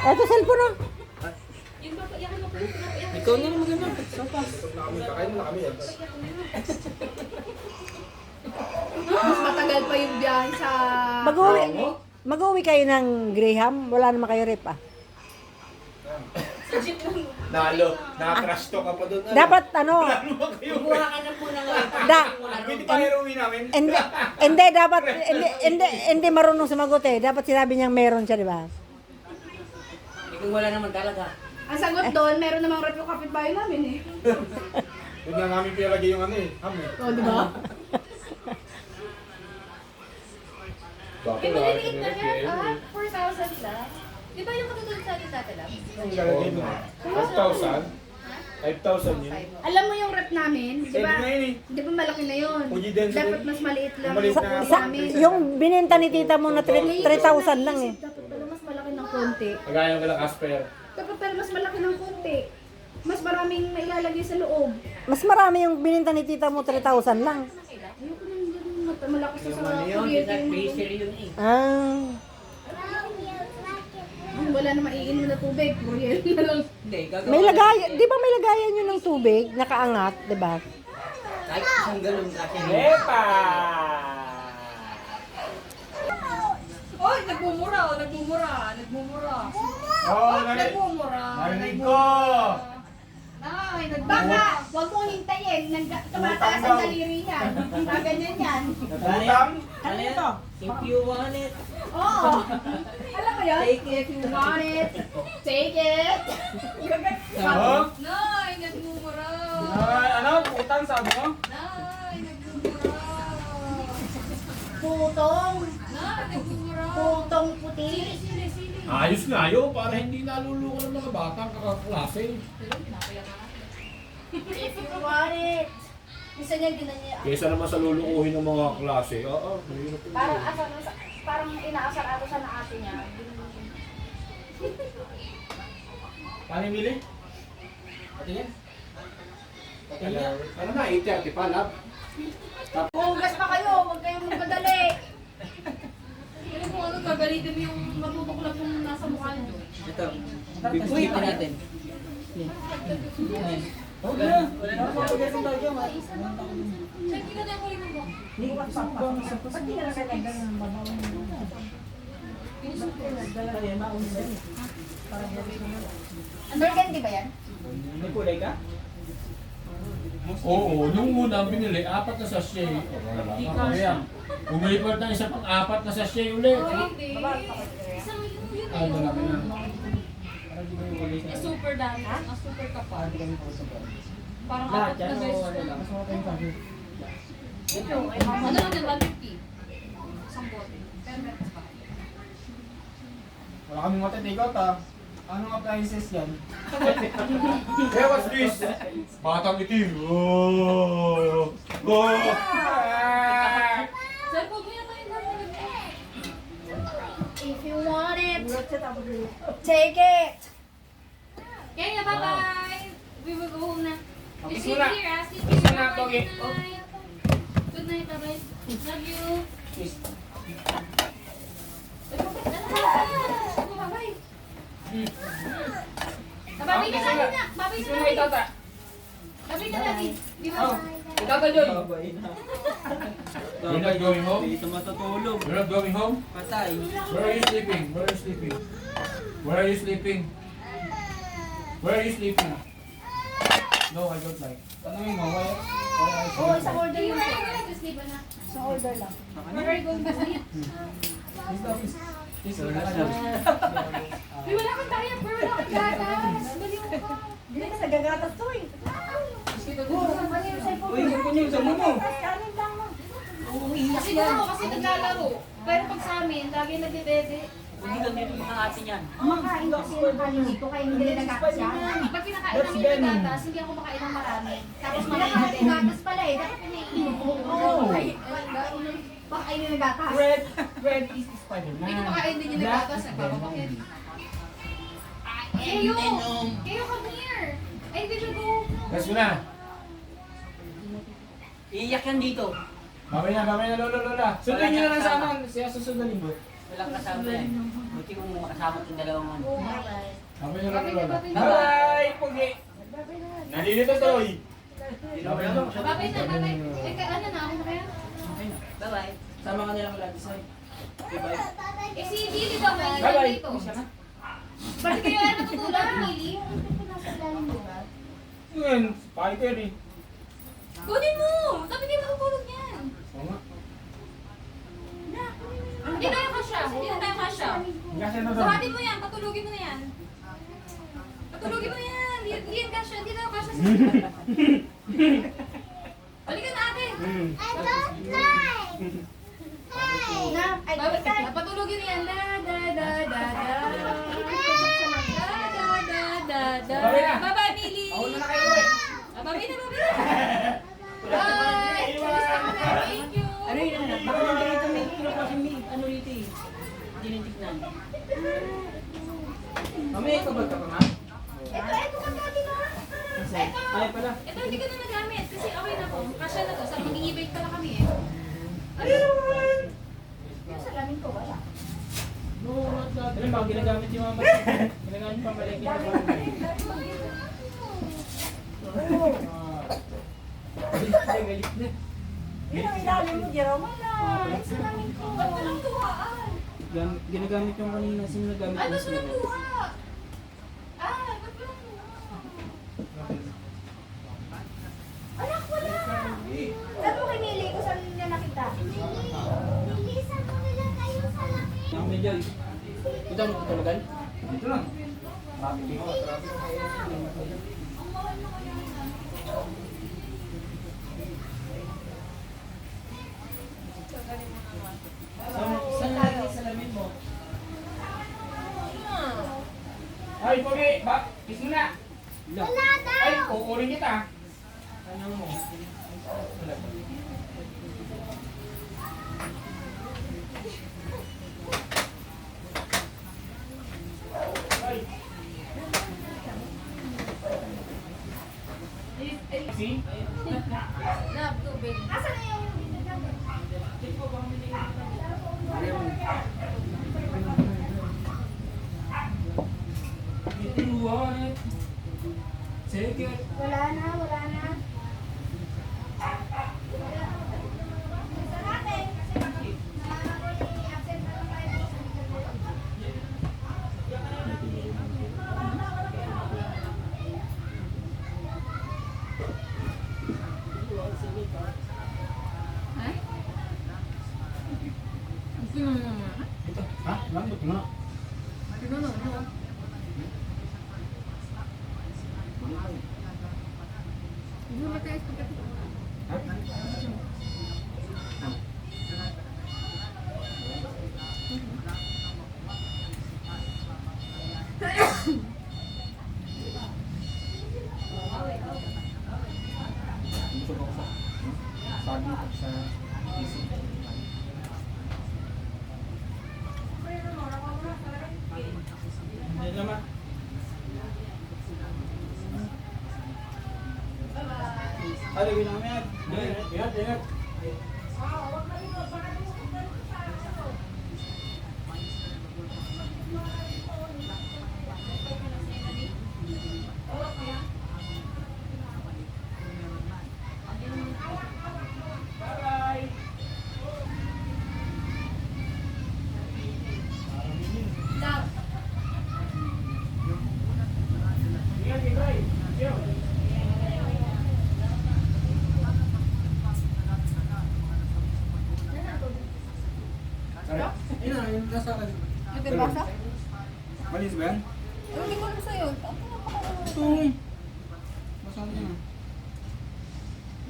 Ito, cellphone na. Ikaw na maganda. Sopas. Kakain na kami yan. Mas matagal pa yung biyahe sa... Mag-uwi kayo ng Graham? Wala naman kayo rep ah. Nalo, naka-crash talk ka pa doon. Dapat ano, Kumuha ka na po ng Hindi pa heroin namin. hindi dapat, hindi marunong sumagot eh. Dapat sinabi niyang meron siya, di ba? Kung wala naman talaga. Ang sagot doon, meron namang rep yung kapitbahay namin eh. Huwag na namin pinalagay yung ano eh. Ham eh. O, di ba? Bakit May maliliit na yan. 4,000 lang. Di ba yung katulad sa atin dati lang? Ang lalagay mo? 5,000? 5,000 yun. Alam mo yung rep namin, di ba? Pwede na yun eh. Di ba malaki na yun? Uji din sa- Dapat mas maliit lang Maliit yung na- rep namin. Yung binenta ni tita mo na 3,000 lang eh. Dapat pala mas malaki ng konti. Magayon ka lang Asper. Dapat pala mas malaki ng konti. Mas maraming mailalagay sa loob. Mas marami yung binenta ni tita mo 3,000 lang. Ayoko nang ganun, malaki sa Ano yun? kuryente yung Freezer yun eh. Ah. wala na maiinom na tubig, kuryente na lang. Hindi, gagawa. May lagayan, di ba may lagayan yun ng tubig? Nakaangat, di ba? Kahit isang galon kasi. Epa! Oy, nagmumura, oh, nagmumura, nagmumura. Oo, Nagmumura. narinig ko! Ay, Baka, huwag mong hintayin. Tumataas ang daliri niyan. Ganyan yan. Natutang? Ano ito? If you want it, Oo. Alam mo yun? take it. You want it? Take it. Oo? Nay, nagmumura. Ano? Utang sabi mo? Nay, nagmumura. Putong. Nay, nagmumura. Putong puti. Sili, sili. Ayos nga yun, para hindi naluluko ng mga batang kakaklase. If you want it. Isa niya ginanya. Kesa naman sa lulukuhin ng mga klase. Oo, mahirap yun. Parang inaasar-aro sa ate niya. Paano yung mili? Patingin? Patingin? Ano na, 8:30 pa, lab? Hugas pa kayo. Huwag kayong magpadali. Alam mo ano, gagalitin mo yung matutuklap yung nasa mukha niyo. Ito. Bibigyan natin. Oo na. Check ka na yung huli mo. Burgundy ba yan? May kulay ka? Oo, nung una binili, 4 na sachet. Kaya, umipat ng isa pang 4 na sachet ulit. Hindi. Isang yun Ay, malaki na. super dami. Ang super kapal. Parang apat na beses. Ano lang din, 150. Isang bote. Pero meron pa. Wala kaming matatikot ah. Anong appliances yan? Hey, what's this? Batang itim. Oh! Oh! Sir, huwag mo yan tayo naman. If you want it, take it. Kaya, bye-bye. We will go home na. Tapos Sleep muna. here, ah. Sleep Tapos here. muna, Bye-bye. Togi. Good night. Good night, bye-bye. Love you. Bye-bye. Babay ka natin na. Babay ka natin. Babay ka natin. Di ba? Itata Joy! You're not going home? Dito matutulog. You're not going home? Patay. Where are you sleeping? Where are you sleeping? Where are you sleeping? Where are you sleeping? No, I don't like. Ano yung mga Oo, isang order Are you yun. ready to sleep, anak? Isang order lang. Where are you going to sleep? Uy, wala kang tayo. Wala kang gatas. Baliw ka. Hindi ka nagagatas to eh. Uy, yung yung samo mo. Kanin lang mo. Siguro kasi naglalaro. Pero pag sa amin, lagi nagdedede. Hindi lang dito mga ate niyan. Kumakain kasi yung kanin dito kaya hindi nagagatas yan. Pag kinakain namin yung gatas, hindi ako makain ng marami. Tapos Kumakain mamaya gatas pala eh. Dapat iniinom mo. Oo. Baka kainin ng gatas. Red is Spider-Man. hindi ko makain din yung nagatas. Nagpapakit. Kayo! Kayo, come here! Ay, hindi ko go. Let's go na. Iiyak yan dito. Babay na, lola. Sundan nyo na lang sa ano, siya susunod na linggo. Walang kasama yan. Buti kung makasama itong dalawang ano. Babay na lang, lola. Babay. Bye! Pugi! Nalilito tuloy! Babay na, babay. Eh, ano na, ako na kaya? Okay na. Bye-bye. Sama ka nilang lahat sa okay, bye. Eh, si Billy ba? May Bye-bye. dito. Siya na. Bakit kayo ay natutulog, Billy? Ngayon, pahay ko yun eh. Kunin mo! Dapat kayo matutulog niyan. Oo nga. Hindi tayo kasya. Hindi na tayo kasya. Kasi na daw. Sahatin mo yan. Patulogin mo na yan. Patulogin mo na yan. Hindi yan kasya. Hindi tayo kasya. Halika na ate. Patulogin mo yan. Da, da, da, da, da. Babay na. Bye-bye, Billy. Ako na kayo eh. Babay na, babay na. Bye. Kamusta ka na? Thank you. Ano yun? Baka nandiyan ito may kilo kasi may ano rito eh. Tinitignan. Mamaya ikaw ba ka pa, ma? Ito ka dati na. Ay pala. Ito hindi ko na nagamit kasi okay na po. Kasya na to. Sa mag-i-bake pala kami eh. Ano? Yung salamin ko wala. Alam ba, ginagamit yung mama. Ginagamit pa malaki na ba? Galit na. Yun ang ilalim mo, Jerome. Yung salamin ko. Ba't walang tuwaan? Ginagamit yung kanina. Sino nagamit Ay, yung ba't walang sila? tuwa? Ay, ba't walang tuwa? Anak, wala. Sabi mo kay Mili kung saan niya nakita. Yung medyo. Ito mo tutulugan? Dito lang. Traffic dito. Saan lagi yung salamin mo? Ay, Pogi! Kiss mo na! Ay, kukurin kita! Ano mo? See? Love, tubig. Asan na yung If you want it, take it. Wala na, wala na. Isa natin, kasi nalaman ko ni absent na lang tayo sa Ay? Gusto mo naman. Ito. Ha? Lambot nga. Ano, ano? Hindi mo tayo spaghetti. Ha? Busog ako sa saging at sa isip. Hindi naman. Ano ginamit? Ingat. Bye-bye! Love. Ingat, Ibray! Yo! Ayun na, yung nasa akin. Ito yung basa? Malis ba yan? Hindi ko alam sa'yo. Ito! Masama niya.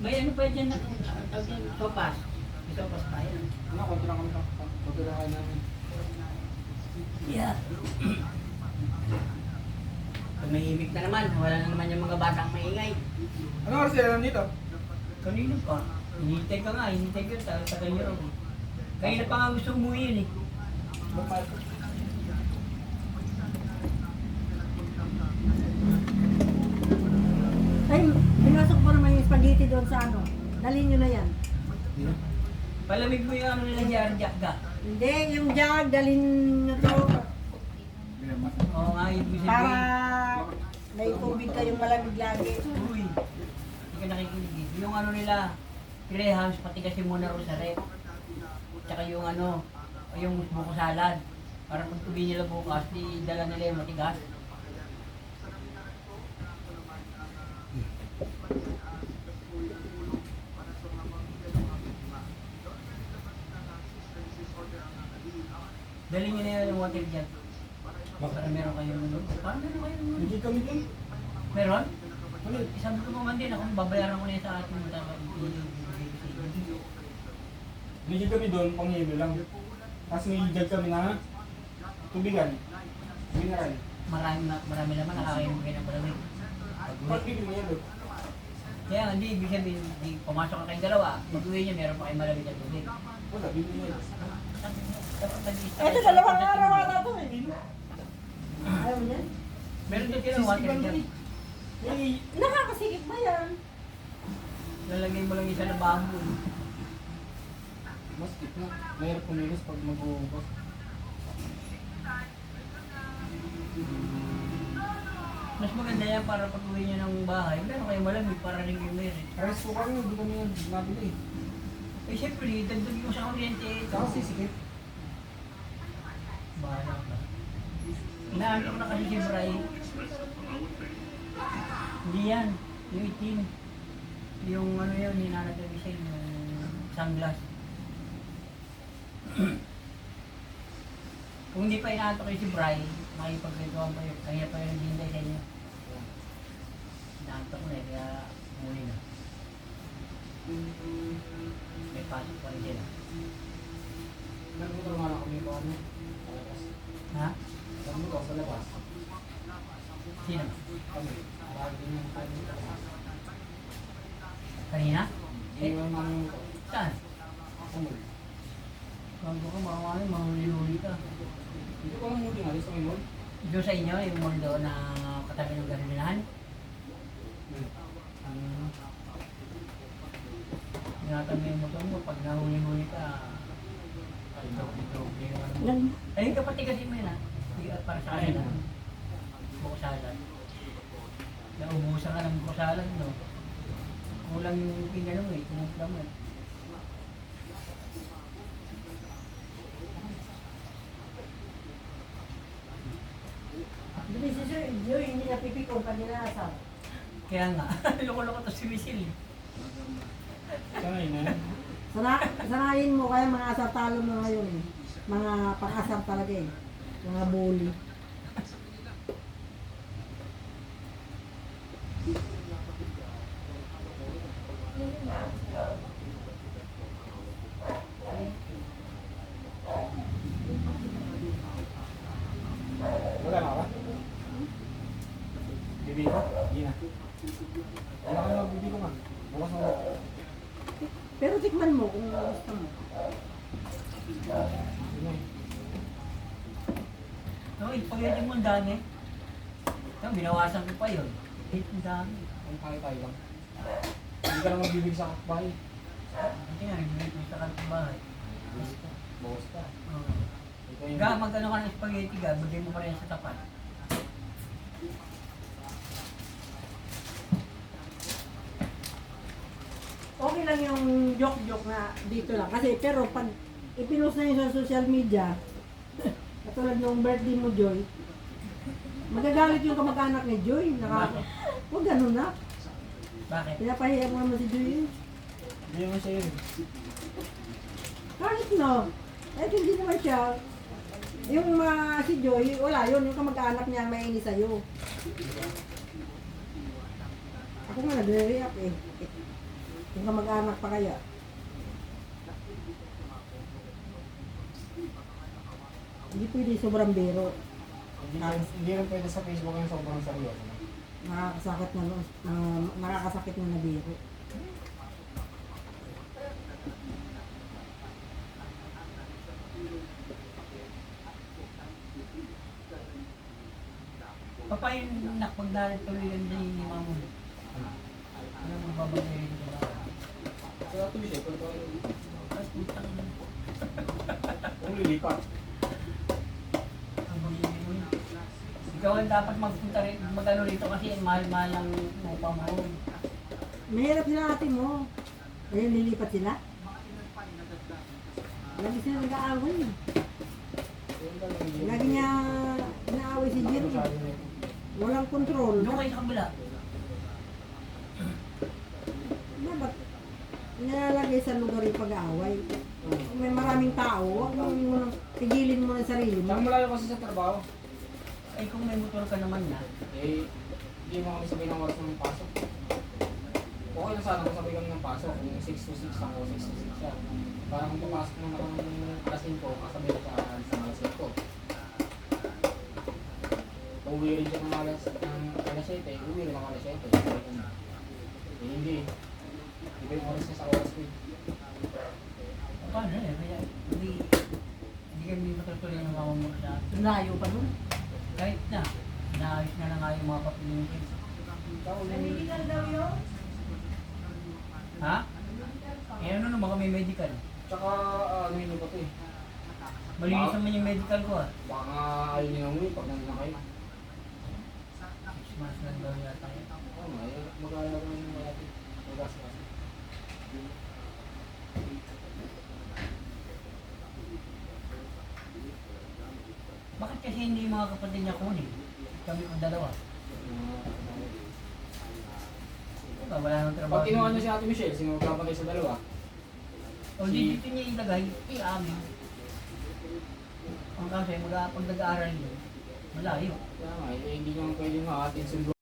May ano pa dyan na topas. May topas pa yan. Ano, konti lang kami. Konti lang kayo namin. Yeah. Pag nahimik na naman, wala na naman yung mga batang maingay. Ano oras sila nandito? Kanino pa? Hinihintay ka nga, hinihintay ka sa kanyo. Kaya na pa nga gusto umuwi yun eh. Ay, pinasok mo naman yung spaghetti doon sa ano. Dalhin nyo na yan. Hindi na. Palamig mo yung ano nila Jack ga. Hindi, yung jug, dalhin nyo to. Oo nga, ibig Para sabihin. may tubig kayong malamig lagi. Uy, hindi ka nakikinig eh. Yung ano nila, Grahams, patigasin muna ro sa rep. Tsaka yung ano, yung buko salad. Para pag tubi nila bukas, di dala nila yung matigas. Dali nyo na yung water dyan. Para meron kayong ano. Para meron kayong ano. Hindi kami dun. Meron? Ano? Sabi ko naman din, ako babayaran ko na yun sa ating mga Hindi kami doon, panghilo lang. Tapos may jug kami na tubigan. Mineral. Marami naman nakakainom kayo ng malamig. Pag-ibig mo yelo. Kaya hindi, ibig sabihin, di pumasok ka kayong dalawa, pag-uwi niya, meron pa kayong malamig at tubig. Wala, bibili yelo. Ito, dalawang araw ata to eh. Ayaw mo yan? Meron din sila water Sisipan dyan. mo eh. Nakakasikip ba yan? Lalagay mo lang isa na bamboo. Mas tip na. Mahirap kumilos pag mag-uubos. Mas maganda yan para pag-uwi niya ng bahay, meron kayong malamig para rin yung meron. Rice cooker mo, hindi kami yan nabili. Eh syempre, dagdag mo sa kuryente. Saka sisikip. Bahala ka. Inaantok na kasi si Bray. Hindi yan. Yung itim. Yung ano yun, hinanagay siya yung sunglass. Kung hindi pa inaantok kayo si Bray, makipagkwentuhan pa yun. Kaya pa yun naghihintay sa inyo. Inaantok na eh, kaya muli na. May pasok pa rin sila. Nagmotor nga lang kami pa ano. Sa labas. Ha? Nagmotor sa labas. Sino? Kami. Lagi din yung kami sa labas. Kanina? Iniwan namin yung motor. Saan? Kumul. Bago ka, mga niluli ka. Hindi ko lang muli nga, sa may mall. Doon sa inyo, yung mundo na katabi ng gasolinahan? Ingatan mo yung motor mo, pag nahuli-huli ka, ito, yung ano mo. Ayun kapatid kasi mo yun ha, para sa akin ha, buko salad. Naubusan ka ng buko salad, no? Kulang yung pinano mo eh, tumumpla mo eh. Hindi si Sir Joy, hindi na pipikon pag nilasa. Kaya nga, loko-loko to si Misil eh. Sana yun na. Sanayin mo kaya mga asar talo na ngayon eh. Mga pang-asar talaga eh. Mga bully. Wala na ba? Bibi ko? Hindi na. Wala ka na magbibi ko nga. Bukas na ako. Pero tikman mo kung gusto mo. Yun eh. Okay, pag-edit mo ang dami. Ito, binawasan ko pa yun. Ang dami. Ang tayo-tayo lang. Hindi ka na magbibig sa kapbahay. Hindi nga, nagbibig mo sa kantong bahay. Bawas ka. Oo. Ito yung... Ga, mag-ano ka ng spaghetti ga, bagay mo pa rin sa tapat. Okay lang yung joke-joke na dito lang. Kasi pero pag ipinost na yun sa social media, katulad ng birthday mo, Joy, magagalit yung kamag-anak ni Joy. Huwag ganun na. Bakit? Pinapahiya mo naman si Joy yun. Hindi naman siya yun. Kahit no. Eh, hindi naman siya. Yung si Joy, wala yun. Yung kamag-anak niya may inis sa'yo. Ako nga nagre-react eh. Yung kamag-anak pa kaya. Hindi pwede sobrang biro. Hindi rin pwede sa Facebook yung sobrang seryoso. Nakakasakit na, nakakasakit na biro. Papayin nak pag tuloy yan din ni mamo. Ano mo babagay rin ko ba? So, tuloy siya. Pwede ko Putang ina. Kung lilipat. Ang bili mo yun. Ikaw ang dapat magpunta rin, magano rito kasi mahal-mahal ang upa mo. Mahirap sila ate mo. Ayun, lilipat sila. Lagi sila nag-aaway. Lagi niya inaaway si Jin. Walang control. Doon kayo sa kabila. Dapat nilalagay sa lugar yung pag-aaway. Kung may maraming tao, huwag mong tigilin mo ang sarili mo. Saan malayo kasi sa trabaho? Ay kung may motor ka naman na, Eh, hindi mo kami sabihin ng oras ng pasok. Okay na sana kung sabihin kami ng pasok, kung 6 to 6 ako, 6 to 6 siya. Para kung papasok mo na kung alas 5, kasabi ko sa alas 5. Kung uwi rin siya ng alas 7, uwi rin ng alas 7. Eh, hindi. Iba yung oras niya sa oras ko. paano eh, kaya hindi kami matutuloy ng mga mo sa Layo pa nun. kahit na, naayos na nga yung mga papiling ko. Medical daw yun. Ha? Eh ano naman kami medical? Tsaka, ano yun ba ito eh. Malinis naman yung medical ko ah. Baka nga ayaw niya ng uwi pag nandun na kayo. 6 months lang daw yata yun. Ano, mag-alala ko ng malapit. Mag-gas-gas. Bakit kasi hindi yung mga kapatid niya kunin? Kami kong dalawa. Diba, wala nang trabaho. Pag kinuha niya si Ate Michelle, sino magpapatay sa dalawa? O di dito niya ilagay, i-amin. Ang kasi, pag nag-aaral yun, malayo. Kaya nga, hindi niya pwedeng maatin sundo